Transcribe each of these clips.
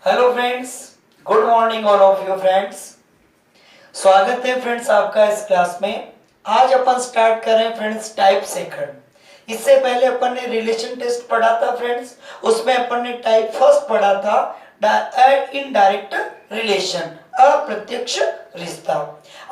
Hello friends, good morning all of you friends. स्वागत है friends आपका इस क्लास में। आज अपन स्टार्ट कर रहे हैं फ्रेंड्स टाइप सेकंड। इससे पहले अपन ने रिलेशन टेस्ट पढ़ा था फ्रेंड्स, उसमें अपन ने टाइप फर्स्ट पढ़ा था इनडायरेक्ट रिलेशन, अप्रत्यक्ष रिश्ता।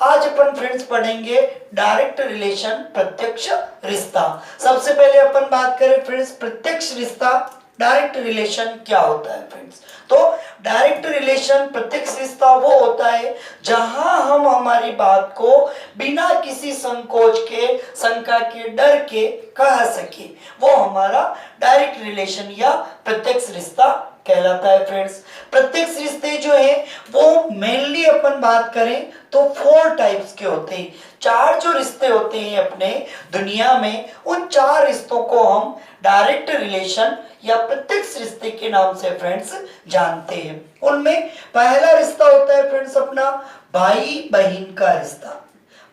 आज अपन फ्रेंड्स पढ़ेंगे डायरेक्ट रिलेशन, प्रत्यक्ष रिश्ता। सबसे पहले अपन बात करें फ्रेंड्स प्रत्यक्ष रिश्ता, डायरेक्ट रिलेशन क्या होता है फ्रेंड्स। तो डायरेक्ट रिलेशन, प्रत्यक्ष रिश्ता वो होता है जहां हम हमारी बात को बिना किसी संकोच के, शंका के, डर के कह सके, वो हमारा डायरेक्ट रिलेशन या प्रत्यक्ष रिश्ता कहलाता है फ्रेंड्स। प्रत्यक्ष रिश्ते जो है वो मेनली अपन बात करें तो 4 टाइप्स के होते हैं। 4 जो रिश्ते होते हैं अपने दुनिया में, उन 4 रिश्तों को हम डायरेक्ट रिलेशन या प्रत्यक्ष रिश्ते के नाम से फ्रेंड्स जानते हैं। उनमें पहला रिश्ता होता है फ्रेंड्स अपना भाई बहन का रिश्ता।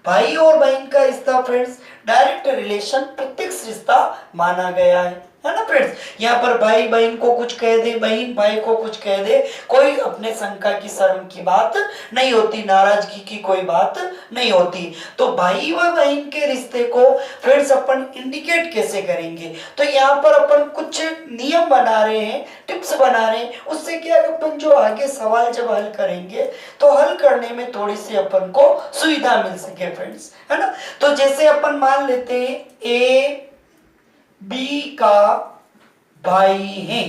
भाई और बहन का रिश्ता फ्रेंड्स डायरेक्ट रिलेशन, प्रत्यक्ष रिश्ता माना गया है ना फ्रेंड्स। यहाँ पर भाई बहन को कुछ कह दे, बहन भाई को कुछ कह दे, कोई अपने शंका की, शर्म की बात नहीं होती, नाराजगी की कोई बात नहीं होती। तो भाई व बहन के रिश्ते को फ्रेंड्स अपन इंडिकेट कैसे करेंगे, तो यहाँ पर अपन कुछ नियम बना रहे हैं, टिप्स बना रहे हैं। उससे क्या अपन जो आगे सवाल जब हल करेंगे तो हल करने में थोड़ी सी अपन को सुविधा मिल सके फ्रेंड्स, है ना। तो जैसे अपन मान लेते हैं ए बी का भाई है,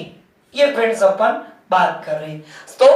ये फ्रेंड्स अपन बात कर रहे हैं। तो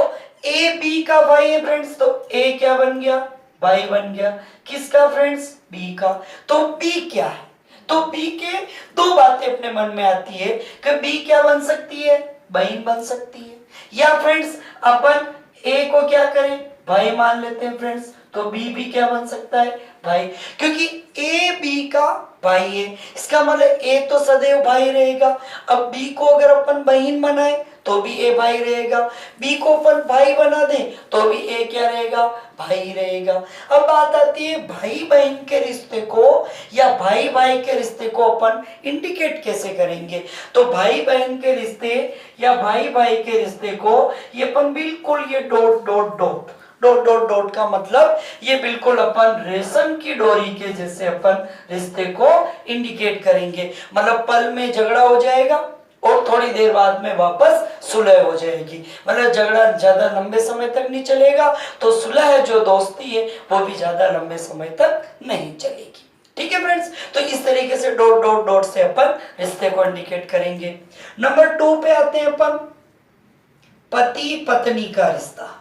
ए बी का भाई है फ्रेंड्स, तो ए क्या बन गया, भाई बन गया। किसका फ्रेंड्स, बी का। तो बी क्या है, तो बी के 2 बातें अपने मन में आती है कि बी क्या बन सकती है, बहन बन सकती है, या फ्रेंड्स अपन ए को क्या करें, भाई मान लेते हैं फ्रेंड्स, तो बी भी क्या बन सकता है, भाई। क्योंकि ए बी का भाई है, इसका मतलब ए तो सदैव भाई रहेगा। अब बी को अगर अपन बहन बनाए तो भी ए भाई रहेगा, बी को अपन भाई बना दें तो भी ए क्या रहेगा, भाई रहेगा। अब बात आती है भाई बहन के रिश्ते को या भाई भाई के रिश्ते को अपन इंडिकेट कैसे करेंगे। तो भाई बहन के रिश्ते या भाई भाई के रिश्ते को ये अपन बिल्कुल ये dot dot dot dot dot dot का मतलब ये बिल्कुल अपन रेशम की डोरी के जैसे अपन रिश्ते को इंडिकेट करेंगे। मतलब पल में झगड़ा हो जाएगा और थोड़ी देर बाद में वापस सुलह हो जाएगी। मतलब झगड़ा ज्यादा लंबे समय तक नहीं चलेगा, तो सुलह जो दोस्ती है वो भी ज्यादा लंबे समय तक नहीं चलेगी। ठीक है फ्रेंड्स, तो इस तरीके से डॉट डॉट डॉट से अपन रिश्ते को इंडिकेट करेंगे। नंबर 2 पे आते हैं अपन पति पत्नी का रिश्ता।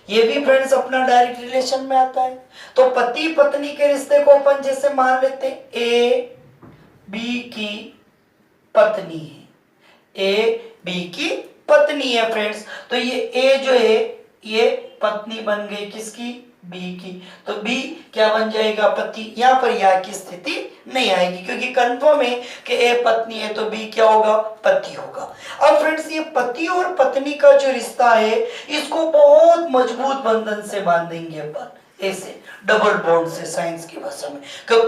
ये भी फ्रेंड्स अपना डायरेक्ट रिलेशन में आता है। तो पति पत्नी के रिश्ते को अपन जैसे मान लेते हैं ए बी की पत्नी है, ए बी की पत्नी है फ्रेंड्स। तो ये ए जो है ये पत्नी बन गई किसकी, बी की। तो बी क्या बन जाएगा, पति। यहाँ पर या की स्थिति नहीं आएगी क्योंकि कंफर्म है कि ए पत्नी है तो बी क्या होगा, पति होगा। अब फ्रेंड्स ये पति और पत्नी का जो रिश्ता है इसको बहुत मजबूत बंधन से बांधेंगे अपन, ऐसे डबल बॉन्ड से, साइंस की भाषा में।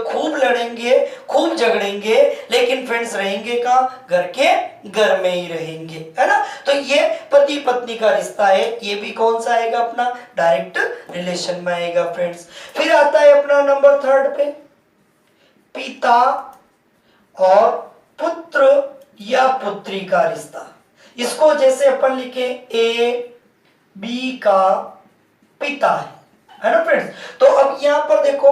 खूब लड़ेंगे, खूब झगड़ेंगे, लेकिन फ्रेंड्स रहेंगे कहाँ, घर के घर में ही रहेंगे, है ना। तो ये पति पत्नी का रिश्ता है, ये भी कौन सा आएगा, अपना डायरेक्ट रिलेशन में आएगा फ्रेंड्स। फिर आता है अपना नंबर 3 पे पिता और पुत्र या पुत्री का रिश्ता। इसको जैसे अपन लिखे ए बी का पिता है ना फ्रेंड्स। तो अब यहाँ पर देखो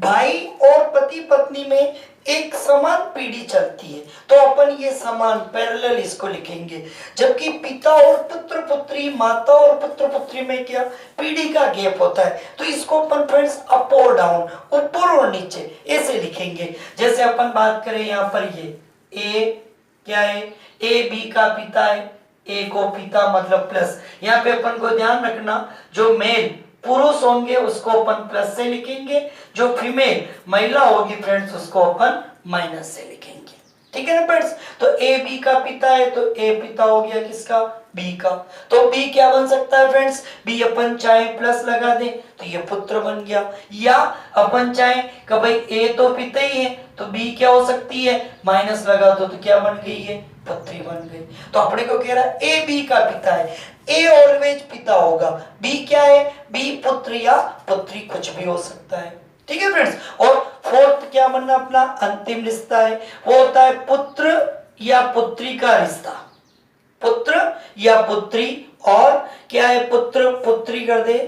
भाई और पति पत्नी में एक समान पीढ़ी चलती है, तो अपन ये समान पैरेलल इसको लिखेंगे। जबकि पिता और पुत्र पुत्री, माता और पुत्र पुत्री में क्या पीढ़ी का गैप होता है, तो इसको अपन फ्रेंड्स अप और डाउन, ऊपर और नीचे ऐसे लिखेंगे। जैसे अपन बात करें यहाँ पर ये ए क्या है, ए बी का पिता है, ए को पिता मतलब प्लस। यहाँ पे अपन को ध्यान रखना जो मेल पुरुष होंगे उसको अपन प्लस से लिखेंगे, जो फीमेल महिला होगी फ्रेंड्स उसको अपन माइनस से लिखेंगे। ठीक है ना फ्रेंड्स। तो ए बी का पिता है तो ए पिता हो गया किसका, बी का। तो बी क्या बन सकता है फ्रेंड्स, बी अपन चाहे प्लस लगा दें तो ये पुत्र बन गया, या अपन चाहे कि भाई ए तो पिता ही है तो बी क्या हो सकती है, माइनस लगा दो तो क्या बन गई है, पुत्री बन गई। तो अपने को कह रहा है ए बी का पिता है, ए ऑलवेज पिता होगा, बी क्या है, बी पुत्र या पुत्री कुछ भी हो सकता है। ठीक है फ्रेंड्स। और फोर्थ क्या बनना अपना अंतिम रिश्ता है, वो होता है पुत्र या पुत्री का रिश्ता, पुत्र या पुत्री, और क्या है पुत्र पुत्री कर दे,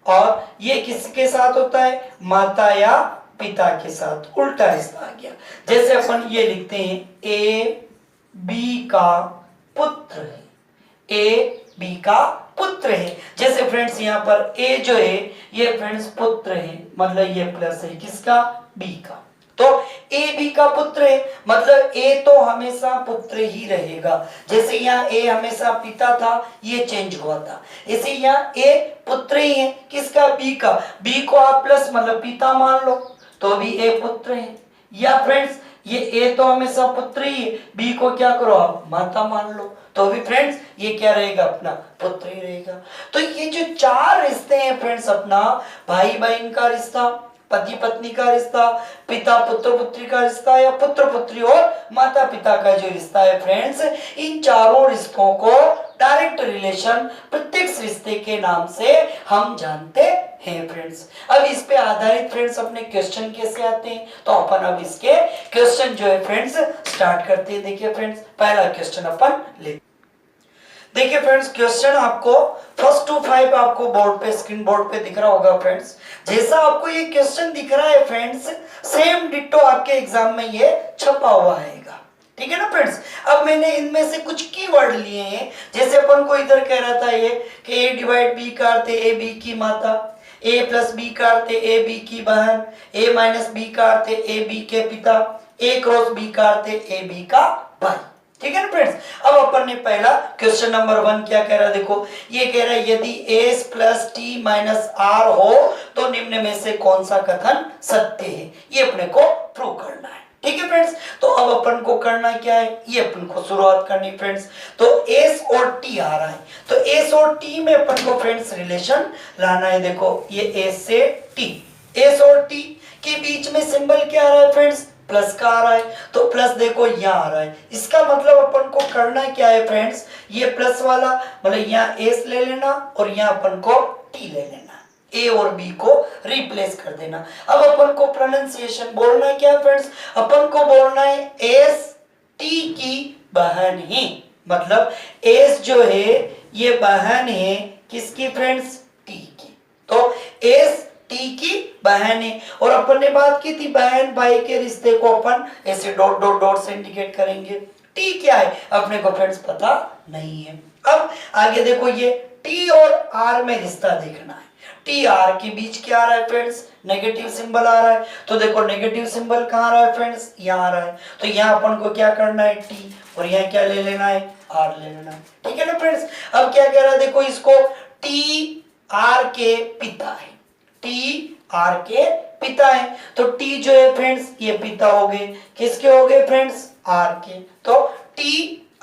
और ये किसके साथ होता है, माता या पिता के साथ, उल्टा रिश्ता आ गया। जैसे अपन ये लिखते हैं ए बी का पुत्र है, ए बी का पुत्र है। जैसे फ्रेंड्स यहाँ पर ए जो है ये फ्रेंड्स पुत्र है, मतलब ये प्लस है किसका, बी का। तो ए बी का पुत्र है, मतलब ए तो हमेशा पुत्र ही रहेगा। जैसे यहाँ ए हमेशा पिता था, ये चेंज हुआ था, इसे यहाँ ए पुत्र ही है किसका, बी का। बी को आप प्लस मतलब पिता मान लो तो भी ए पुत्र है। या फ्रेंड्स ये ए तो हमेशा पुत्र ही है, बी को क्या करो आप माता मान लो तो भी फ्रेंड्स ये क्या रहेगा, अपना पुत्र ही रहेगा। तो ये जो चार रिश्ते हैं फ्रेंड्स, अपना भाई बहन का रिश्ता, पति पत्नी का रिश्ता, पिता पुत्र पुत्री का रिश्ता, या पुत्र पुत्री और माता पिता का जो रिश्ता है फ्रेंड्स, इन चारों रिश्तों को डायरेक्ट रिलेशन प्रत्यक्ष रिश्ते के नाम से हम जानते हैं फ्रेंड्स। अब इस पे आधारित फ्रेंड्स अपने क्वेश्चन कैसे आते हैं, तो अपन अब इसके क्वेश्चन जो है फ्रेंड्स स्टार्ट करते हैं। देखिए फ्रेंड्स पहला क्वेश्चन अपन ले, देखिए फ्रेंड्स क्वेश्चन आपको फर्स्ट टू 5 आपको बोर्ड पे, स्क्रीन बोर्ड पे दिख रहा होगा फ्रेंड्स। जैसा आपको ये क्वेश्चन दिख रहा है फ्रेंड्स, सेम डिट्टो आपके एग्जाम में ये छपा हुआ आएगा। ठीक है ना फ्रेंड्स। अब मैंने इनमें से कुछ कीवर्ड लिए हैं, जैसे अपन को इधर कह रहा था ये कि ए डिवाइड बी का अर्थ है ए बी की माता, ए प्लस बी का अर्थ है ए बी की बहन, ए माइनस बी का अर्थ है ए बी के पिता, ए क्रॉस बी का अर्थ है ए बी का भाई। ठीक है ना फ्रेंड्स। अब अपन ने पहला क्वेश्चन नंबर 1 क्या कह रहा है, देखो ये कह रहा है यदि S plus T minus R हो तो निम्न में से कौन सा कथन सत्य है, ये अपने को प्रूव करना है। ठीक है फ्रेंड्स। तो अब अपन को करना क्या है, ये अपन को शुरुआत करनी फ्रेंड्स। तो एस और टी आ रहा है, तो एस और टी में अपन को फ्रेंड्स रिलेशन लाना है। देखो ये एस से टी, एस और टी के बीच में सिंबल क्या आ रहा है फ्रेंड्स, प्लस का आ रहा है, तो प्लस देखो यहाँ आ रहा है। इसका मतलब अपन को करना क्या है फ्रेंड्स, ये प्लस वाला मतलब यहाँ एस ले लेना और यहाँ अपन को टी ले लेना, ए और बी को रिप्लेस कर देना। अब अपन को प्रोनाउंसिएशन बोलना क्या है फ्रेंड्स, अपन को बोलना है एस टी की बहन ही, मतलब एस जो है ये बहन है किसकी फ्रेंड्स, टी की। तो एस टी की बहन है, और अपन ने बात की थी बहन भाई के रिश्ते को अपन ऐसे डॉट डॉट डॉट से इंडिकेट करेंगे। टी क्या है अपने को फ्रेंड्स पता नहीं है। अब आगे देखो ये टी और आर में रिश्ता देखना है, टी आर के बीच क्या आ रहा है फ्रेंड्स, नेगेटिव सिंबल आ रहा है। तो देखो नेगेटिव सिंबल कहाँ आ रहा है फ्रेंड्स, यहाँ आ रहा है। तो यहाँ अपन को क्या करना है, टी, और यहाँ क्या ले लेना है, आर ले लेना है। ठीक है ना फ्रेंड्स। अब क्या कह रहा है, देखो इसको टी आर के पिता है, टी आर के पिता है, तो टी जो है फ्रेंड्स ये पिता हो गए, किसके हो गए फ्रेंड्स, आर के, तो टी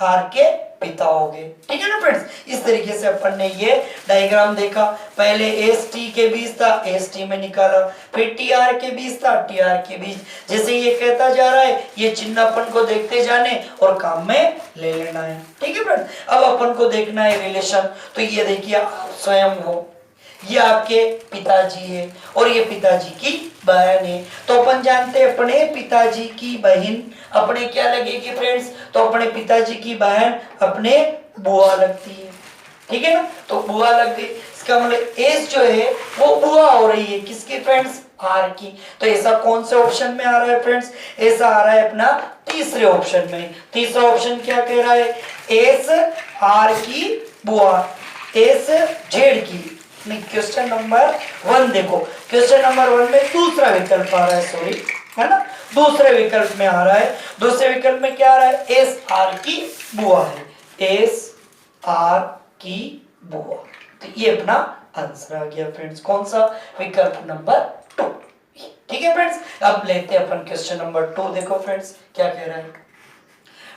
आर के पिता हो गए। ठीक है ना फ्रेंड्स। इस तरीके से अपन ने ये डायग्राम देखा, पहले एस टी के बीच था, एस टी में निकाला, फिर टी आर के बीच था, टी आर के बीच। जैसे ये कहता जा रहा है ये चिन्ह अपन को देखते जाने और काम में ले लेना है। ठीक है फ्रेंड्स। अब अपन को देखना है रिलेशन, तो ये देखिए आप स्वयं हो, ये आपके पिताजी है और ये पिताजी की बहन है। तो अपन जानते हैं अपने पिताजी की बहन अपने क्या लगेगी फ्रेंड्स, तो अपने पिताजी की बहन अपने बुआ लगती है। ठीक है ना, तो बुआ लग गई, इसका मतलब एस जो है वो बुआ हो रही है किसकी फ्रेंड्स, आर की। तो ऐसा कौन से ऑप्शन में आ रहा है फ्रेंड्स, ऐसा आ रहा है अपना तीसरे ऑप्शन में। तीसरा ऑप्शन क्या कह रहा है, एस आर की बुआ, एस जेड की। क्वेश्चन नंबर 1 देखो, क्वेश्चन नंबर 1 में दूसरा विकल्प आ रहा है, सॉरी है ना, दूसरे विकल्प में आ रहा है। दूसरे विकल्प में क्या आ रहा है, एस आर की बुआ है, एस आर की बुआ। तो ये अपना आंसर आ गया फ्रेंड्स, कौन सा, विकल्प नंबर 2। ठीक है फ्रेंड्स। अब लेते हैं अपन क्वेश्चन नंबर 2। देखो फ्रेंड्स क्या कह रहा है,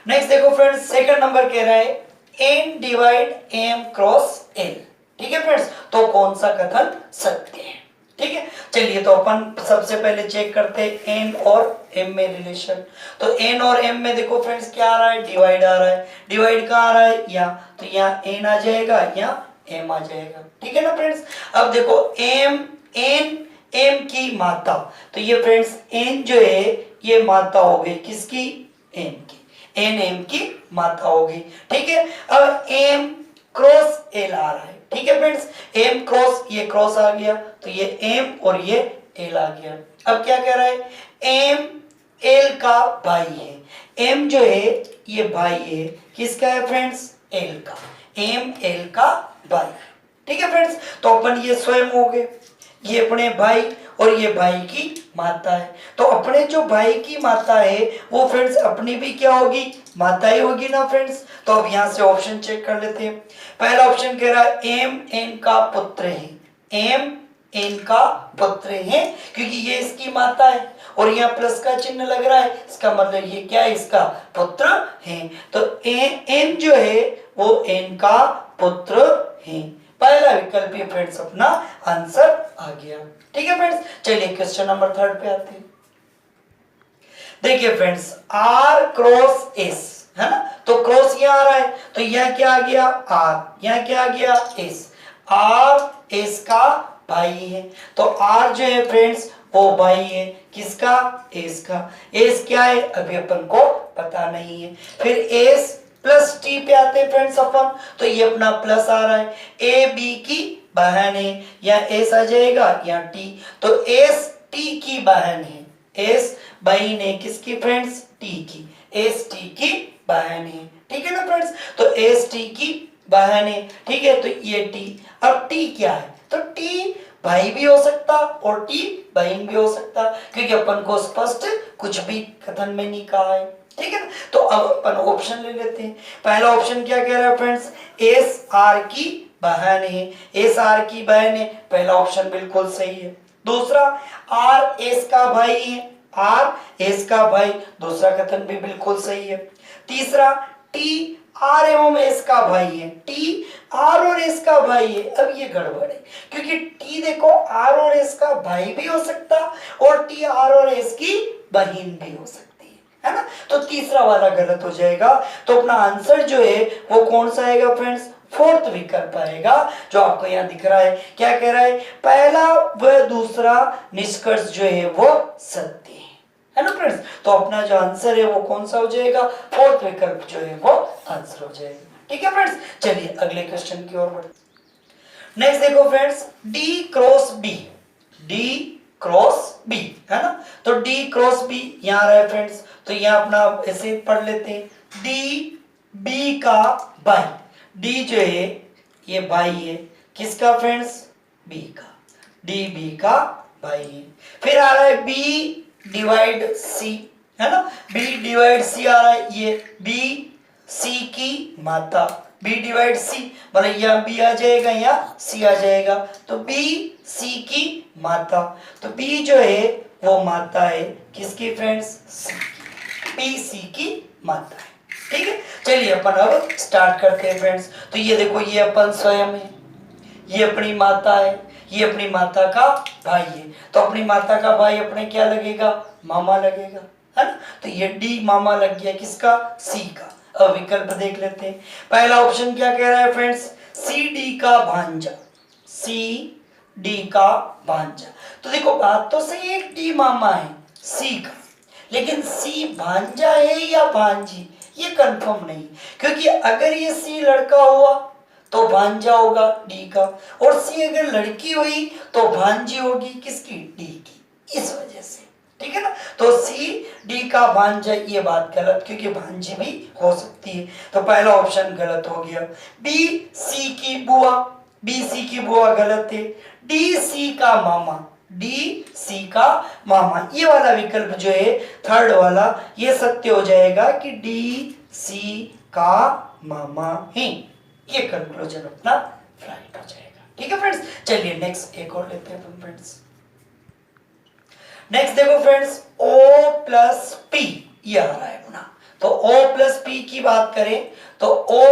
नेक्स्ट देखो फ्रेंड्स सेकंड नंबर कह रहा है N divide M cross L. ठीक है फ्रेंड्स। तो कौन सा कथन सत्य है, ठीक है। चलिए तो अपन सबसे पहले चेक करते हैं एन और एम में रिलेशन। तो एन और एम में देखो फ्रेंड्स क्या आ रहा है, डिवाइड आ रहा है। डिवाइड कहाँ आ रहा है, यहाँ, तो यहाँ एन आ जाएगा, यहाँ एम आ जाएगा, ठीक है ना फ्रेंड्स। अब देखो एम, एन एम की माता, तो ये फ्रेंड्स एन जो है ये माता हो गई किसकी, एम की, एन एम की माता होगी, ठीक है। अब एम क्रॉस एल आ रहा है, ठीक है फ्रेंड्स, एम क्रॉस, ये क्रॉस आ गया तो ये एम और ये एल आ गया। अब क्या कह रहा है, एम एल का भाई है, एम जो है ये भाई है किसका है फ्रेंड्स, एल का, एम एल का भाई, ठीक है फ्रेंड्स। तो अपन ये स्वयं हो गए, ये अपने भाई और ये भाई की माता है। तो अपने जो भाई की माता है वो फ्रेंड्स अपनी भी क्या होगी, माता ही होगी ना फ्रेंड्स। तो अब यहाँ से ऑप्शन चेक कर लेते हैं। पहला ऑप्शन कह रहा है एम एन का पुत्र है, एम एन का पुत्र है क्योंकि ये इसकी माता है और यहाँ प्लस का चिन्ह लग रहा है, इसका मतलब ये क्या है, इसका पुत्र है। तो एन जो है वो एन का पुत्र है, पहला विकल्प ही फ्रेंड्स अपना आंसर आ गया, ठीक है फ्रेंड्स। चलिए क्वेश्चन नंबर 3 पे आते हैं। देखिए फ्रेंड्स आर क्रॉस एस है ना, तो क्रॉस यहाँ आ रहा है तो यह क्या आ गया आर, यहाँ क्या आ गया एस, आर एस का भाई है। तो आर जो है फ्रेंड्स वो भाई है किसका, एस का। एस क्या है अभी अपन को पता नहीं है। फिर एस प्लस टी पे आते हैं फ्रेंड्स अपन, तो ये अपना प्लस आ रहा है, ए बी की बहन है, या एस आ जाएगा या टी, तो एस टी की बहन है, एस बहन है किसकी फ्रेंड्स, टी की, एस टी की बहन है, ठीक है ना फ्रेंड्स। तो एस टी की बहन है, ठीक है, तो ये टी। अब टी क्या है, तो टी भाई भी हो सकता और टी बहन भी हो सकता, क्योंकि अपन को स्पष्ट कुछ भी कथन में नहीं कहा है, ठीक है ना। तो अब अपन ऑप्शन ले लेते हैं। पहला ऑप्शन क्या कह रहा है फ्रेंड्स, एस आर की बहन है, एस आर की बहन है, पहला ऑप्शन बिल्कुल सही है। दूसरा आर एस का भाई है, आर एस का भाई, दूसरा कथन भी बिल्कुल सही है। तीसरा टी आर एवं एस का भाई है, टी आर और एस का भाई है। अब ये गड़बड़ है क्योंकि टी देखो आर और एस का भाई भी हो सकता और टी आर और एस की बहन भी हो सकती है ना। तो तीसरा वाला गलत हो जाएगा। तो अपना आंसर जो है वो कौन सा आएगा फ्रेंड्स, फोर्थ विकल्प आएगा जो आपको यहाँ दिख रहा है। क्या कह रहा है, पहला व दूसरा निष्कर्ष जो है वो सत्य है ना फ्रेंड्स। तो अपना जो आंसर है वो कौन सा हो जाएगा, फोर्थ विकल्प जो है वो आंसर हो जाएगा, ठीक है फ्रेंड्स। चलिए अगले क्वेश्चन की ओर बढ़ते। नेक्स्ट देखो friends D cross B, D cross B है ना, तो डी क्रॉस बी यहाँ रहा है फ्रेंड्स, तो यहाँ अपना ऐसे पढ़ लेते हैं, डी बी का भाई, डी जो है ये भाई है किसका फ्रेंड्स, बी का, डी बी का भाई है। फिर आ रहा है बी डिवाइड सी है ना, बी डिवाइड सी आ रहा है, ये बी सी की माता, बी डिवाइड सी मतलब यहाँ बी आ जाएगा यहाँ सी आ जाएगा, तो बी सी की माता, तो बी जो है वो माता है किसकी फ्रेंड्स, सी की, बी सी की माता है, ठीक है। चलिए अपन अब स्टार्ट करते हैं फ्रेंड्स। तो ये देखो ये अपन स्वयं है, ये अपनी माता है, ये अपनी माता का भाई है, तो अपनी माता का भाई अपने क्या लगेगा, मामा लगेगा है ना। तो ये डी मामा लग गया किसका, सी का। अब विकल्प देख लेते हैं। पहला ऑप्शन क्या कह रहा है फ्रेंड्स, सी डी का भांजा, सी डी का भांजा। तो देखो बात तो सही है, डी मामा है सी का, लेकिन सी भांजा है या भांजी ये कंफर्म नहीं, क्योंकि अगर ये सी लड़का हुआ तो भांजा होगा डी का, और सी अगर लड़की हुई तो भांजी होगी किसकी, डी की, इस वजह से, ठीक है ना। तो सी डी का भांजा ये बात गलत, क्योंकि भांजी भी हो सकती है, तो पहला ऑप्शन गलत हो गया। बी सी की बुआ, बी सी की बुआ गलत है। डी सी का मामा, डी सी का मामा, ये वाला विकल्प जो है थर्ड वाला ये सत्य हो जाएगा कि डी सी का मामा है, ये कंक्लूजन अपना राइट हो जाएगा, ठीक है फ्रेंड्स। चलिए नेक्स्ट एक और लेते हैं अपन फ्रेंड्स। नेक्स्ट देखो फ्रेंड्स O प्लस पी ये आ रहा है अपना, तो O प्लस पी की बात करें तो O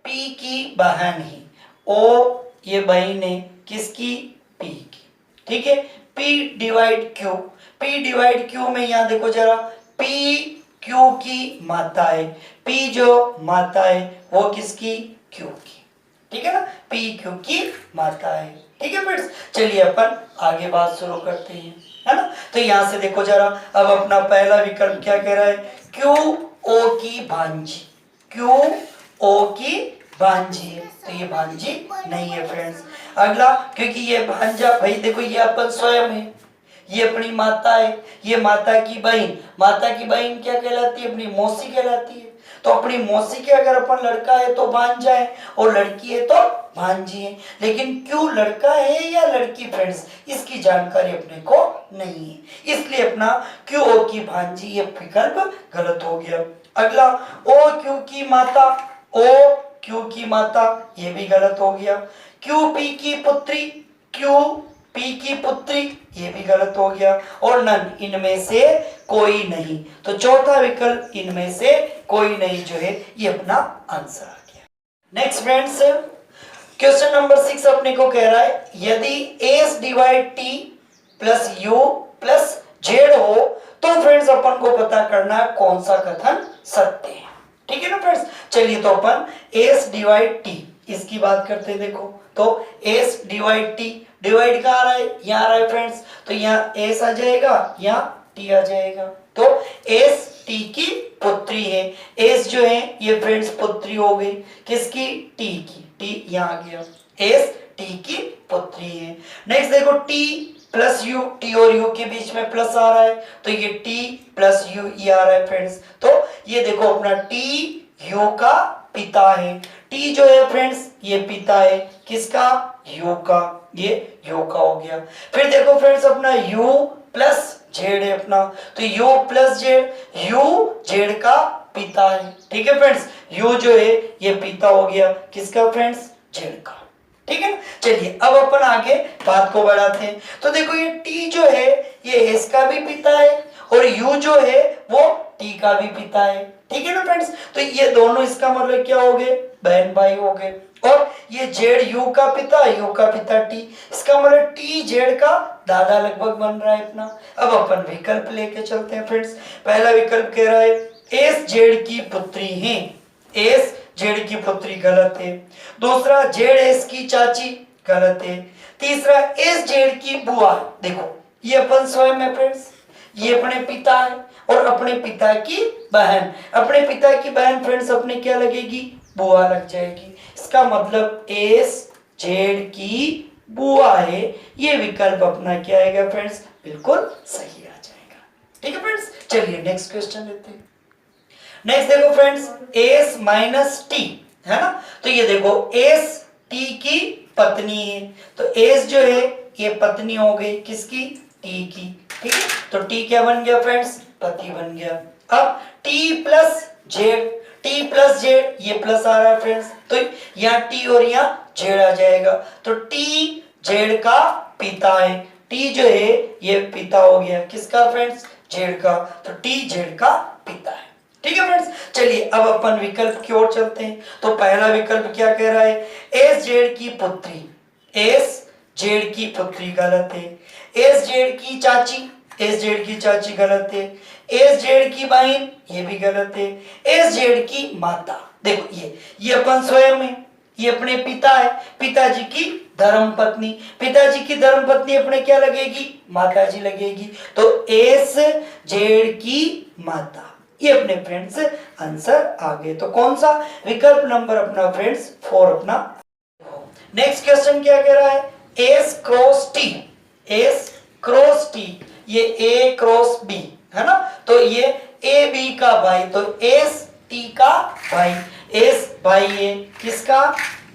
P की बहन है, O ये बहन है किसकी, P की, ठीक है, P divide Q, P divide Q में यहाँ देखो जरा, P Q की मात्रा है, P जो मात्रा है वो किसकी, Q की, ठीक है ना, P Q की मात्रा है, ठीक है फ्रेंड्स। चलिए अपन आगे बात शुरू करते हैं, है ना। तो यहाँ से देखो जरा, अब अपना पहला विकल्प क्या कह रहा है, Q O की भांजी, Q O की भांजी है, तो ये भांजी नहीं है फ्रेंड्स। अगला, क्योंकि ये भांजा भाई देखो ये अपन स्वयं है, ये अपनी माता है, ये माता की बहन, माता की बहन क्या कहलाती है, अपनी मौसी कहलाती है। तो अपनी मौसी के अगर अपन लड़का है तो भांजा है, और लड़की है तो भांजी है, लेकिन क्यों लड़का है या लड़की फ्रेंड्स, इसकी जानकारी अपने को नहीं है, इसलिए अपना क्यों ओ की भांजी ये विकल्प गलत हो गया। अगला, ओ क्यों की माता, ओ क्यों की माता ये भी गलत हो गया। क्यों पी की पुत्री, क्यों पी की पुत्री ये भी गलत हो गया, और नन इनमें से कोई नहीं, तो चौथा विकल्प इनमें से कोई नहीं जो है ये अपना आंसर आ गया। नेक्स्ट फ्रेंड्स, क्वेश्चन नंबर 6 अपने को कह रहा है, यदि S divide T plus you plus Z हो तो फ्रेंड्स अपन को पता करना है कौन सा कथन सत्य है, ठीक है ना फ्रेंड्स। चलिए तो अपन एस डिवाइड टी इसकी बात करते हैं। देखो तो एस डिवाइड टी, डिवाइड कहाँ आ रहा है, यहाँ आ रहा है फ्रेंड्स, तो यहाँ एस आ जाएगा, यहाँ टी आ जाएगा, तो एस टी की पुत्री है, एस जो है ये फ्रेंड्स पुत्री हो गई किसकी, टी की, टी यहाँ आ गया, एस टी की पुत्री है। नेक्स्ट देखो टी प्लस यू, टी और यू के बीच में प्लस आ रहा है, तो ये टी प्लस यू ये आ रहा है फ्रेंड्स, तो ये देखो अपना टी यू का पिता है, टी जो है फ्रेंड्स ये पिता है किसका, यू का, ये यू का हो गया। फिर देखो फ्रेंड्स अपना यू प्लस जेड है अपना, तो you plus Z, you Z का पिता है, ठीक है फ्रेंड्स, यू जो है ये पिता हो गया किसका फ्रेंड्स, जेड का, ठीक है ना। चलिए अब अपन आगे बात को बढ़ाते हैं। तो देखो ये टी जो है ये एस का भी पिता है, और यू जो है वो टी का भी पिता है, ठीक है ना फ्रेंड्स। तो ये दोनों इसका मतलब क्या हो गए, बहन भाई हो गए, और ये जेड यू का पिता, यू का पिता टी, इसका मतलब टी जेड का दादा लगभग बन रहा है अपना। अब अपन विकल्प लेके चलते हैं फ्रेंड्स। पहला विकल्प कह रहा है एस जेड की पुत्री है, एस जेड की पुत्री गलत है। दूसरा जेड एस की चाची गलत है। तीसरा एस जेड की बुआ, देखो ये अपन स्वयं है फ्रेंड्स, ये अपने पिता है, और अपने पिता की बहन, अपने पिता की बहन फ्रेंड्स अपने क्या लगेगी, बुआ लग जाएगी, इसका मतलब एस जेड की बुआ है, ये विकल्प अपना क्या आएगा फ्रेंड्स, बिल्कुल सही आ जाएगा, ठीक है फ्रेंड्स। चलिए नेक्स्ट क्वेश्चन लेते हैं। नेक्स्ट देखो फ्रेंड्स एस माइनस टी है ना, तो ये देखो एस टी की पत्नी है, तो एस जो है ये पत्नी हो गई किसकी, टी की, ठीक है, तो टी क्या बन गया फ्रेंड्स, पति बन गया। अब T plus Z, T plus Z ये प्लस आ रहा है फ्रेंड्स, तो यहाँ टी और यहाँ जेड आ जाएगा, तो टी जेड का पिता है, टी जो है ये पिता हो गया किसका फ्रेंड्स, जेड का, तो टी जेड का पिता है, ठीक है फ्रेंड्स। चलिए अब अपन विकल्प की ओर चलते हैं। तो पहला विकल्प क्या कह रहा है, एस जेड की पुत्री, एस जेड की पुत्री गलत है। एस जेड की चाची, एस जेड की चाची गलत है। एस जेड की बहन ये भी गलत है। एस जेड की माता, देखो ये अपन स्वयं है, ये अपने पिता है, पिताजी की धर्म पत्नी, पिताजी की धर्म पत्नी अपने क्या लगेगी, माताजी लगेगी, तो एस जेड की माता, ये अपने फ्रेंड्स आंसर आ गए। तो कौन सा विकल्प नंबर अपना फ्रेंड्स 4 अपना। नेक्स्ट क्वेश्चन क्या कह रहा है, S cross T, S cross T ये ए क्रॉस बी है ना, तो ये ए बी का भाई, तो एस टी का भाई, एस भाई है किसका,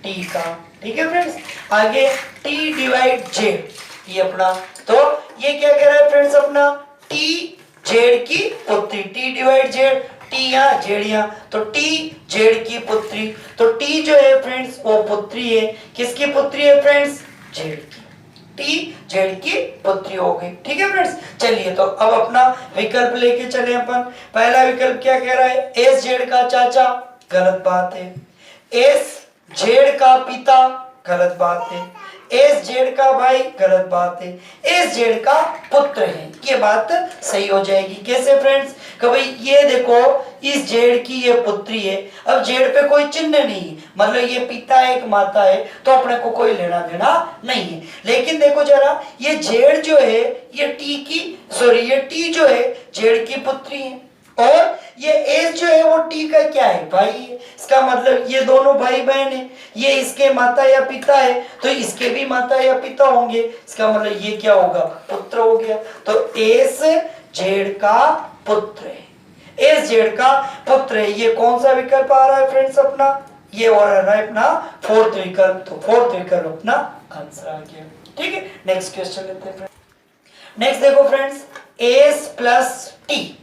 टी का, ठीक है फ्रेंड्स। आगे टी डिवाइड जेड ये अपना, तो ये क्या कह रहा है फ्रेंड्स अपना, टी जेड की पुत्री, टी डिवाइड जेड, टी यहाँ जेड यहाँ, तो टी जेड की पुत्री, तो टी जो है फ्रेंड्स वो पुत्री है किसकी पुत्री है फ्रेंड्स, जेड की, टी जेड की पुत्री हो गई, ठीक है फ्रेंड्स। चलिए तो अब अपना विकल्प लेके चले अपन। पहला विकल्प क्या कह रहा है, एस जेड का चाचा, गलत बात है। एस जेड का पिता, गलत बात है। एस एस जेड का भाई गलत बात है, एस जेड का पुत्र है, ये बात सही हो जाएगी। कैसे फ्रेंड्स कि भाई ये देखो इस जेड की ये पुत्री है, अब जेड पे कोई चिन्ह नहीं है, मतलब ये पिता है एक माता है, तो अपने को कोई लेना देना नहीं है। लेकिन देखो जरा ये जेड जो है ये टी की ये टी जो है जेड की पुत्री है, और ये एस जो है वो टी का क्या है, भाई है। इसका मतलब ये दोनों भाई बहन है, ये इसके माता या पिता है तो इसके भी माता या पिता होंगे, इसका मतलब ये क्या होगा, पुत्र हो गया। तो एस जेड का पुत्र है, एस जेड का पुत्र है। ये कौन सा विकल्प आ रहा है फ्रेंड्स अपना, ये और आ रहा है अपना फोर्थ विकल्प, तो फोर्थ विकल्प अपना आंसर आ गया। ठीक है, नेक्स्ट क्वेश्चन लेते हैं। नेक्स्ट देखो friends, S plus T,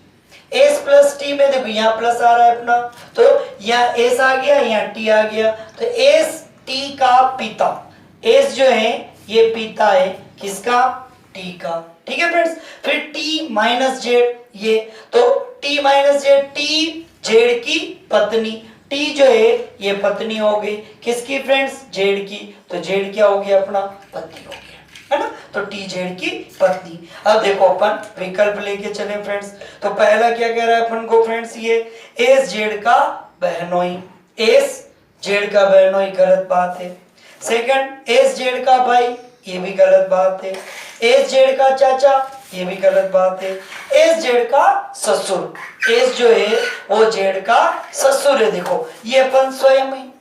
S plus T में देखो यहाँ प्लस आ रहा है अपना, तो यहाँ एस आ गया, यहाँ टी आ गया, तो एस टी का पिता, एस जो है ये पिता है किसका, टी का। ठीक है फ्रेंड्स, फिर टी माइनस जेड, ये तो T minus Z, T Z की पत्नी, टी जो है ये पत्नी हो गई किसकी फ्रेंड्स, जेड की, तो जेड क्या हो गया अपना, पति हो गया, है ना, तो टी जेड की पत्नी। अब देखो अपन विकल्प लेके चले फ्रेंड्स, तो पहला क्या कह रहा है अपन को फ्रेंड्स, ये एस जेड का बहनोई, एस जेड का बहनोई गलत बात है। सेकंड, एस जेड का भाई, ये भी गलत बात है। एस जेड का चाचा, ये भी गलत बात है। एस जेड का ससुर, एस जो है वो जेड का ससुर है, देखो ये अपन स्वयं है,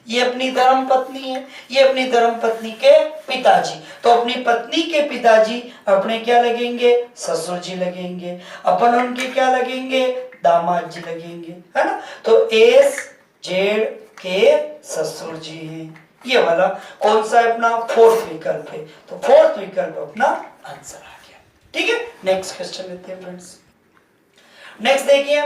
ये अपनी धर्म पत्नी है, ये अपनी धर्म पत्नी के पिताजी, तो अपनी पत्नी के पिताजी अपने क्या लगेंगे, ससुर जी लगेंगे, अपन उनके क्या लगेंगे, दामाद जी लगेंगे, है ना। तो एस जेड के ससुर जी हैं, ये वाला कौन सा अपना फोर्थ विकल्प है, तो फोर्थ विकल्प अपना आंसर आ गया। ठीक है, नेक्स्ट क्वेश्चन लेते हैं फ्रेंड्स। नेक्स्ट देखिए,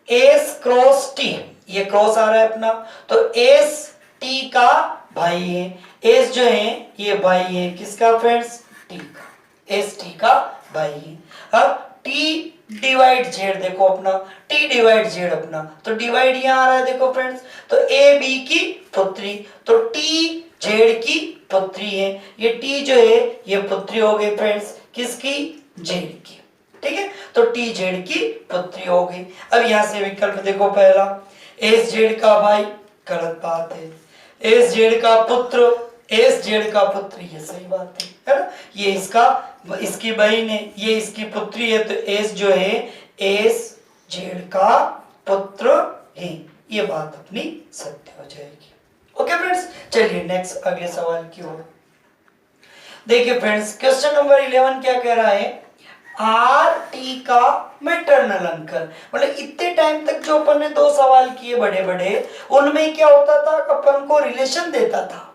एस क्रॉस टी, ये क्रॉस आ रहा है अपना, तो एस टी का भाई है, एस जो है ये भाई है किसका फ्रेंड्स, टी का, एस टी का भाई है। अब टी डिवाइड जेड, देखो अपना टी डिवाइड जेड अपना, तो डिवाइड यहाँ आ रहा है देखो फ्रेंड्स, तो ए बी की पुत्री, तो टी जेड की पुत्री है, ये टी जो है ये पुत्री हो गई फ्रेंड्स किसकी, जेड की। ठीक है, तो टी जेड की पुत्री हो गई। अब यहाँ से विकल्प देखो, पहला एस जेड का भाई गलत बात है, एस जेड का पुत्र, एस जेड का पुत्र ये सही बात है ना, ये इसका इसकी बहन है, ये इसकी पुत्री है, तो एस जो है एस जेड का पुत्र है, ये बात अपनी सत्य हो जाएगी। ओके फ्रेंड्स, चलिए नेक्स्ट अगले सवाल की ओर देखिए फ्रेंड्स। क्वेश्चन नंबर 11 क्या कह रहा है, आर टी का मैटरनल अंकल, मतलब इतने टाइम तक जो अपन ने दो सवाल किए बड़े बड़े, उनमें क्या होता था, अपन को रिलेशन देता था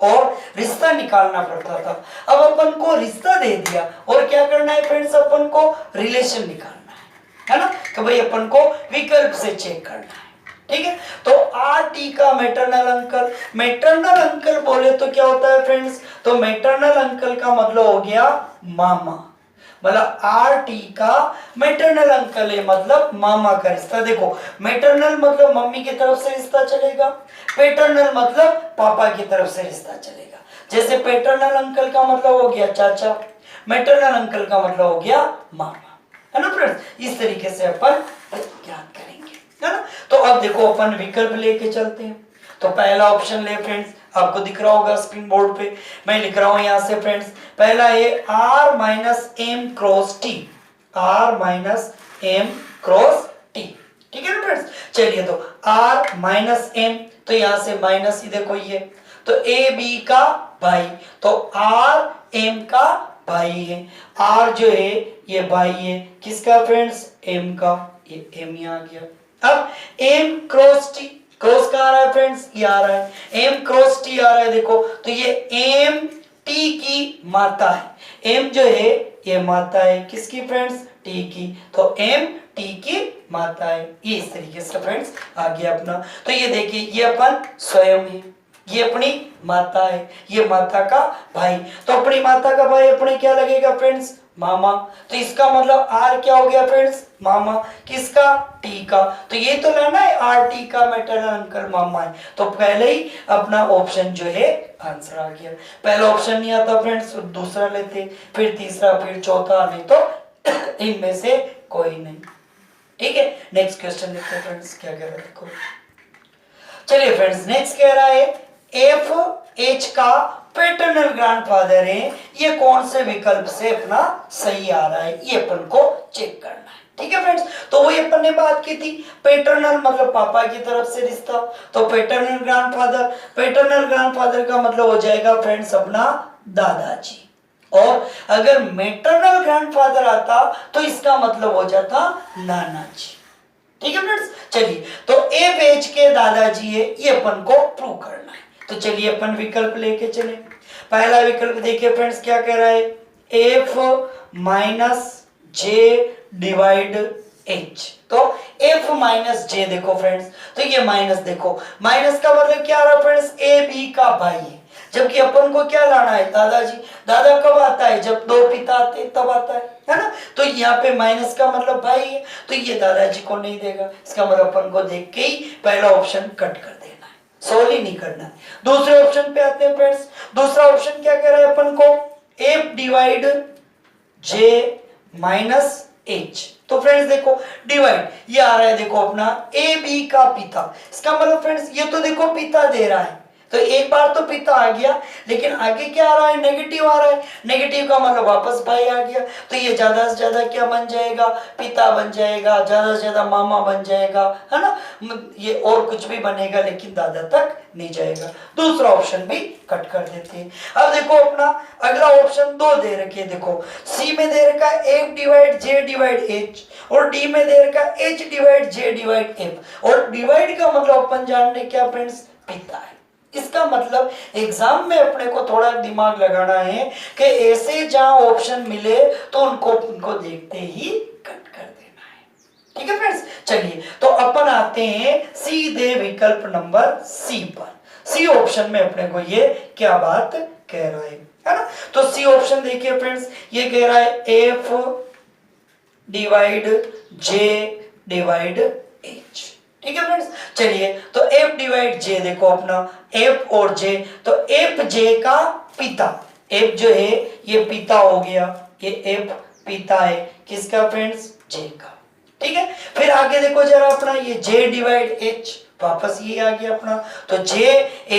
और रिश्ता निकालना पड़ता था। अब अपन को रिश्ता दे दिया और क्या करना है फ्रेंड्स, अपन को रिलेशन निकालना है ना, तो भाई अपन को विकल्प से चेक करना है। ठीक है, तो आर टी का मैटरनल अंकल, मैटरनल अंकल बोले तो क्या होता है फ्रेंड्स, तो मैटरनल अंकल का मतलब हो गया मामा, मतलब आर टी का मैटरनल अंकल है मतलब मामा का रिश्ता। देखो मैटरनल मतलब मम्मी की तरफ से रिश्ता चलेगा, पैटर्नल मतलब पापा की तरफ से रिश्ता चलेगा। जैसे पैटर्नल अंकल का मतलब हो गया चाचा, मैटरनल अंकल का मतलब हो गया मामा, है ना फ्रेंड्स। इस तरीके से अपन ज्ञात करेंगे, है ना। तो अब देखो अपन विकल्प लेके चलते हैं। तो पहला ऑप्शन ले फ्रेंड्स, आपको दिख रहा होगा स्क्रीन बोर्ड पे, मैं लिख रहा हूं यहां से फ्रेंड्स। पहला है R minus M cross T, R minus M cross T, ठीक है ना फ्रेंड्स। चलिए तो आर माइनस एम, तो यहां से माइनस ही देखो ये, तो ए बी का भाई, तो आर एम का भाई है, आर जो है ये भाई है किसका फ्रेंड्स, एम का, ये एम ही आ गया। अब एम क्रॉस टी, क्रॉस का आ रहा है फ्रेंड्स, ये आ रहा है, एम क्रॉस टी आ रहा है देखो, तो ये एम टी की माता है, एम जो है ये माता है किसकी फ्रेंड्स, टी की, तो एम टी की माता है। ये इस तरीके से फ्रेंड्स आ गया अपना। तो ये देखिए ये अपन स्वयं है, ये अपनी माता है, ये माता का भाई, तो अपनी माता का भाई अपने क्या लगेगा फ्रेंड्स, मामा। तो इसका मतलब आर क्या हो गया फ्रेंड्स, मामा किसका, टी का। तो ये तो लेना है आर टी का मैटरनल अंकल मामा है, तो पहले ही अपना ऑप्शन जो है आंसर आ गया। पहला ऑप्शन नहीं आता फ्रेंड्स, दूसरा लेते, फिर तीसरा, फिर चौथा, नहीं तो इनमें से कोई नहीं। ठीक है, नेक्स्ट क्वेश्चन देखते हैं फ्रेंड्स क्या कह रहा है देखो। चलिए फ्रेंड्स, नेक्स्ट कह रहा है एफ एच का पैटर्नल ग्रैंडफादर है, ये कौन से विकल्प से अपना सही आ रहा है, ये अपन को चेक करना है। ठीक है फ्रेंड्स, तो वही अपन ने बात की थी, पैटर्नल मतलब पापा की तरफ से रिश्ता, तो पैटर्नल ग्रैंडफादर, पैटर्नल ग्रैंडफादर का मतलब हो जाएगा फ्रेंड्स अपना दादाजी, और अगर मैटरनल ग्रैंडफादर आता तो इसका मतलब हो जाता नाना जी। ठीक है फ्रेंड्स, चलिए तो एफ एच के दादाजी है, ये अपन को प्रूव करना है। तो चलिए अपन विकल्प लेके चले। पहला विकल्प देखिए फ्रेंड्स क्या कह रहा है, एफ माइनस जे डिवाइड एच। तो एफ माइनस जे देखो फ्रेंड्स, तो ये माइनस देखो, माइनस का मतलब क्या आ रहा है फ्रेंड्स, ए बी का भाई है, जबकि अपन को क्या लाना है, दादाजी। दादा कब आता है, जब दो पिता आते हैं तब आता है ना। तो यहाँ पे माइनस का मतलब भाई है, तो ये दादाजी को नहीं देगा, इसका मतलब अपन को देख के ही पहला ऑप्शन कट कर देना है, सोल्व ही नहीं करना है। दूसरे ऑप्शन पे आते हैं फ्रेंड्स, दूसरा ऑप्शन क्या कह रहा है अपन को, एफ डिवाइड जे माइनस एच। तो फ्रेंड्स देखो डिवाइड, ये आ रहा है देखो अपना ए बी का पिता, इसका मतलब फ्रेंड्स ये तो देखो पिता दे रहा है, तो एक बार तो पिता आ गया, लेकिन आगे क्या आ रहा है, नेगेटिव आ रहा है, नेगेटिव का मतलब वापस भाई आ गया, तो ये ज्यादा से ज्यादा क्या बन जाएगा, पिता बन जाएगा, ज्यादा से ज्यादा मामा बन जाएगा, है ना, ये और कुछ भी बनेगा लेकिन दादा तक नहीं जाएगा। दूसरा ऑप्शन भी कट कर देते हैं। अब देखो अपना अगला ऑप्शन दो दे रखे, देखो सी में दे रखा एफ डिवाइड जे डिवाइड एच, और डी में दे रखा एच डिवाइड जे डिवाइड एफ, और डिवाइड का मतलब अपन जान रहे क्या फ्रेंड्स, पिता है। इसका मतलब एग्जाम में अपने को थोड़ा दिमाग लगाना है कि ऐसे जहां ऑप्शन मिले तो उनको देखते ही कट कर देना है। ठीक है फ्रेंड्स, चलिए तो अपन आते हैं सीधे विकल्प नंबर सी पर। सी ऑप्शन में अपने को ये क्या बात कह रहा है ना। तो सी ऑप्शन देखिए फ्रेंड्स, ये कह रहा है एफ डिवाइड जे डिवाइड एच। ठीक है फ्रेंड्स, चलिए तो f डिवाइड j देखो अपना f और j, तो f j का पिता, f जो है ये पिता हो गया, ये f पिता है किसका फ्रेंड्स, j का। ठीक है, फिर आगे देखो जरा अपना ये j डिवाइड h, वापस ये आ गया अपना, तो j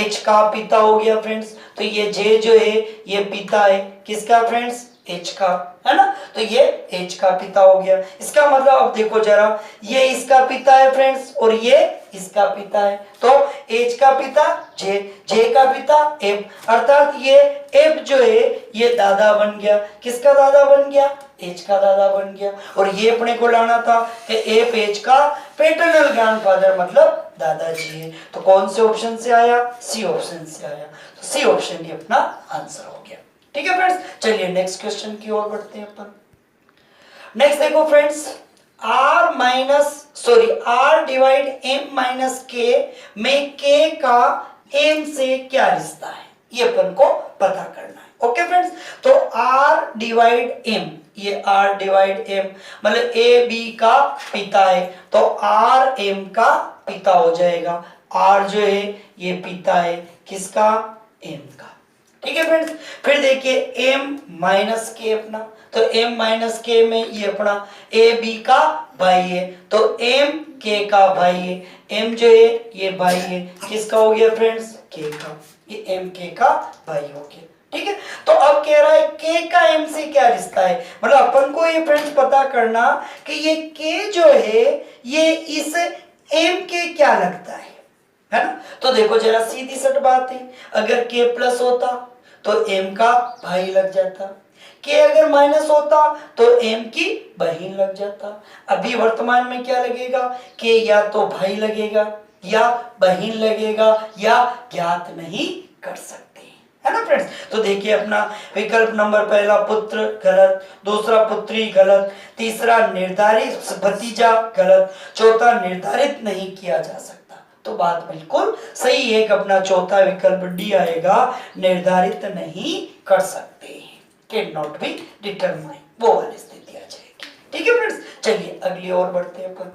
h का पिता हो गया फ्रेंड्स, तो ये j जो है ये पिता है किसका फ्रेंड्स, h का, है ना, तो ये h का पिता हो गया। इसका मतलब अब देखो जरा, ये इसका पिता है फ्रेंड्स और ये इसका पिता है, तो h का पिता j, j का पिता f, अर्थात ये f जो है ये दादा बन गया, किसका दादा बन गया, h का दादा बन गया। और ये अपने को लाना था कि f h का पैटर्नल ग्रैंडफादर मतलब दादाजी है, तो कौन से ऑप्शन से आया, सी ऑप्शन से आया, तो सी ऑप्शन ही अपना आंसर हो गया। ठीक है फ्रेंड्स, चलिए नेक्स्ट क्वेश्चन की ओर बढ़ते हैं अपन। नेक्स्ट देखो friends, R divide M minus K में के का एम से क्या रिश्ता है, ये अपन को पता करना है। ओके फ्रेंड्स, तो आर डिवाइड एम, ये आर डिवाइड एम मतलब ए बी का पिता है, तो आर एम का पिता हो जाएगा। आर जो है ये पिता है किसका, एम का। ठीक है फ्रेंड्स, फिर देखिए m माइनस के अपना, तो m माइनस के में ये अपना ए बी का भाई है, तो m k का भाई है, m जो है ये भाई है किसका हो गया फ्रेंड्स, k का, ये m k का भाई हो गया। ठीक है, तो अब कह रहा है k का m से क्या रिश्ता है, मतलब अपन को ये फ्रेंड्स पता करना कि ये k जो है ये इस m के क्या लगता है ना। तो देखो जरा सीधी सट बात है, अगर k प्लस होता तो m का भाई लग जाता, k अगर माइनस होता तो m की बहन लग जाता। अभी वर्तमान में क्या लगेगा, k या तो भाई लगेगा या बहन लगेगा या ज्ञात नहीं कर सकते, है ना फ्रेंड्स। तो देखिए अपना विकल्प नंबर पहला पुत्र गलत, दूसरा पुत्री गलत, तीसरा निर्धारित भतीजा गलत, चौथा निर्धारित नहीं किया जा सकता। तो बात बिल्कुल सही है कि अपना चौथा विकल्प डी आएगा, निर्धारित नहीं कर सकते, कैन नॉट बी डिटरमाइन, वो वाली स्थिति आ जाएगी। ठीक है फ्रेंड्स, चलिए अगली ओर बढ़ते हैं अपन।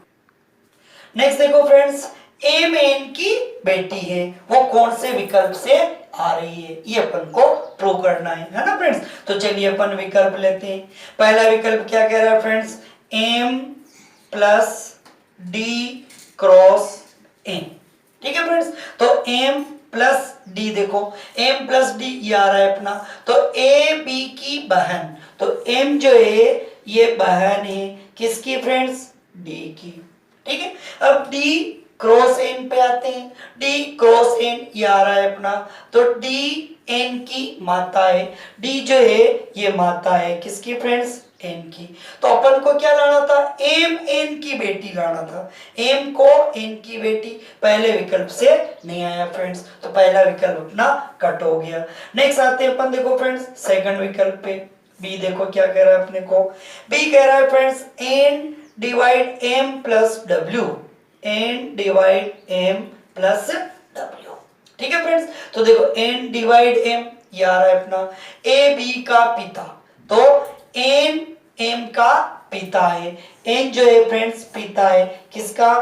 नेक्स्ट देखो फ्रेंड्स, एम एन की बेटी है, वो कौन से विकल्प से आ रही है, ये अपन को प्रूव करना है ना फ्रेंड्स। तो चलिए अपन विकल्प लेते हैं। पहला विकल्प क्या कह रहा है friends, M plus D cross N. ठीक है फ्रेंड्स, तो एम प्लस डी, देखो एम प्लस डी ये आ रहा है अपना, तो ए बी की बहन, तो एम जो है ये बहन है किसकी फ्रेंड्स, डी की। ठीक है, अब डी क्रॉस एन पे आते हैं, डी क्रॉस एन ये आ रहा है अपना, तो डी एन की माता है, डी जो है ये माता है किसकी फ्रेंड्स, एन की। तो अपन को क्या लाना था, एम एन की बेटी लाना था, एम को एन की बेटी, पहले विकल्प से नहीं आया फ्रेंड्स, तो पहला विकल्प अपना कट हो गया। नेक्स्ट आते हैं अपन, देखो फ्रेंड्स सेकंड विकल्प पे, बी देखो क्या कह रहा है अपने को, बी कह रहा है friends N divide M plus W, N divide M plus W. ठीक है फ्रेंड्स, तो देखो एन डिवाइड एम ये आ रहा है अपना, ए बी का पिता, तो एन एम का पिता है, एन जो है फ्रेंड्स पिता है किसका,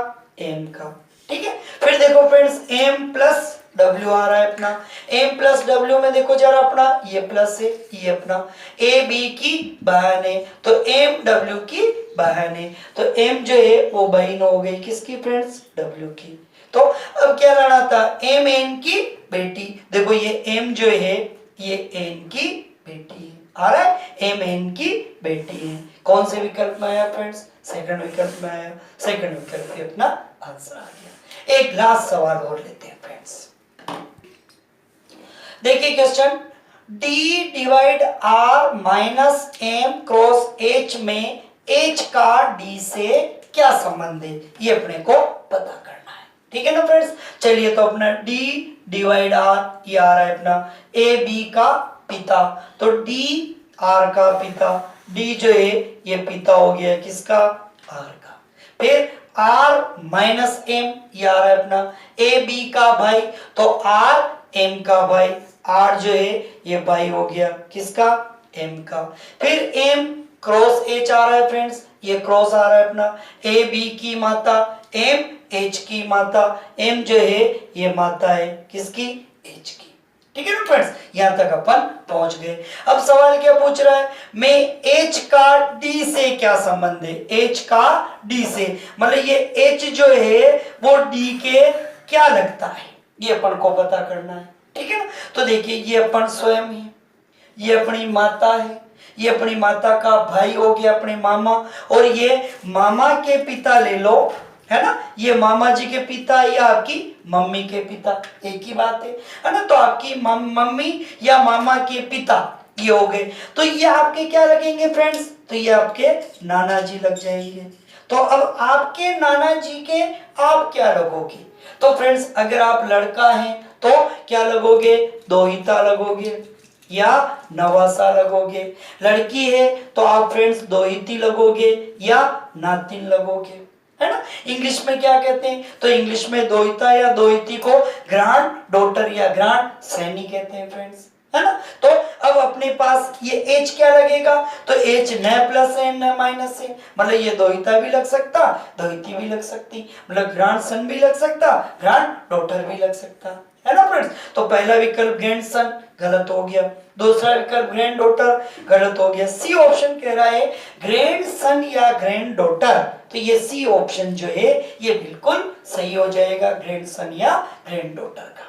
एम का। ठीक है, फिर देखो फ्रेंड्स एम प्लस डब्ल्यू आ रहा है अपना, एम प्लस डब्ल्यू में देखो जरा अपना ये प्लस है, ये अपना ए बी की बहन है, तो एम डब्ल्यू की बहन है, तो एम जो है वो बहन हो गई किसकी फ्रेंड्स, डब्ल्यू की। तो अब क्या लाना था, एम एन की बेटी, देखो ये एम जो है ये एन की बेटी है, आ रहा है एम एन की बेटी है, कौन से विकल्प में आया फ्रेंड्स, सेकंड विकल्प में आया, सेकंड विकल्प पे अपना आंसर आ गया। एक लास्ट सवाल और लेते हैं फ्रेंड्स, देखिए question, d divide r minus M cross h में h का d से क्या संबंध है, ये अपने को पता करना है। ठीक है ना फ्रेंड्स, चलिए तो अपना d डिवाइड r ये आ रहा है अपना a b का पिता, तो d r का पिता, d जो है ये पिता हो गया किसका, r का, फिर r माइनस m ये आ रहा है अपना a b का भाई, तो r m का भाई, r जो है ये भाई हो गया किसका, m का, फिर m क्रॉस h आ रहा है फ्रेंड्स, ये क्रॉस आ रहा है अपना, a b की माता, m h की माता, m जो है ये माता है किसकी, h की। ठीक है ना फ्रेंड्स, यहां तक अपन पहुंच गए। अब सवाल क्या पूछ रहा है, मैं h का d से क्या संबंध है, h का d से, मतलब ये h जो है वो d के क्या लगता है, ये अपन को पता करना है। ठीक है ना, तो देखिए ये अपन स्वयं है, ये अपनी माता है, ये अपनी माता का भाई हो गया अपने मामा, और ये मामा के पिता ले लो, है ना, ये मामा जी के पिता या आपकी मम्मी के पिता, एक ही बात है ना, तो आपकी मम्मी या मामा के पिता ये हो गए, तो ये आपके क्या लगेंगे फ्रेंड्स, तो ये आपके नाना जी लग जाएंगे। तो अब आपके नाना जी के आप क्या लगोगे, तो फ्रेंड्स अगर आप लड़का हैं तो क्या लगोगे, दोहिता लगोगे या नवासा लगोगे, लड़की है तो आप फ्रेंड्स दोहिती लगोगे या नातिन लगोगे, है ना। इंग्लिश में क्या कहते हैं, तो इंग्लिश में दोहिता या दोहिती को ग्रैंड डॉटर या ग्रैंड सैनी कहते हैं फ्रेंड्स, है ना। तो अब अपने पास ये एच क्या लगेगा, तो एच न प्लस है न माइनस है, मतलब ये दोहिता भी लग सकता, दोहिती भी लग सकती, मतलब ग्रैंड सन भी लग सकता, ग्रैंड डॉटर भी लग सकता, है ना फ्रेंड्स। तो पहला विकल्प ग्रैंड सन गलत हो गया, दूसरा विकल्प ग्रैंड डॉटर गलत हो गया, सी ऑप्शन कह रहा है ग्रैंड सन या ग्रैंड डॉटर, तो ये सी ऑप्शन जो है ये बिल्कुल सही हो जाएगा, ग्रैंड सन या ग्रैंड डॉटर का।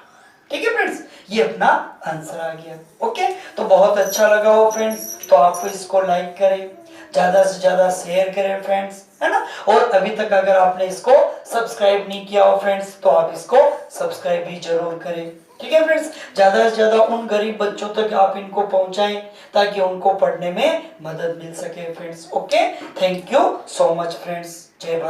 ठीक है फ्रेंड्स, ये अपना आंसर आ गया। ओके, तो बहुत अच्छा लगा हो फ्रेंड्स, तो आप इसको लाइक करें, ज्यादा से ज्यादा शेयर करें फ्रेंड्स, है ना। और अभी तक अगर आपने इसको सब्सक्राइब नहीं किया हो फ्रेंड्स, तो आप इसको सब्सक्राइब भी जरूर करें। ठीक है फ्रेंड्स, ज्यादा से ज्यादा उन गरीब बच्चों तक आप इनको पहुंचाएं ताकि उनको पढ़ने में मदद मिल सके friends. Okay, thank you so much friends, जय भारत।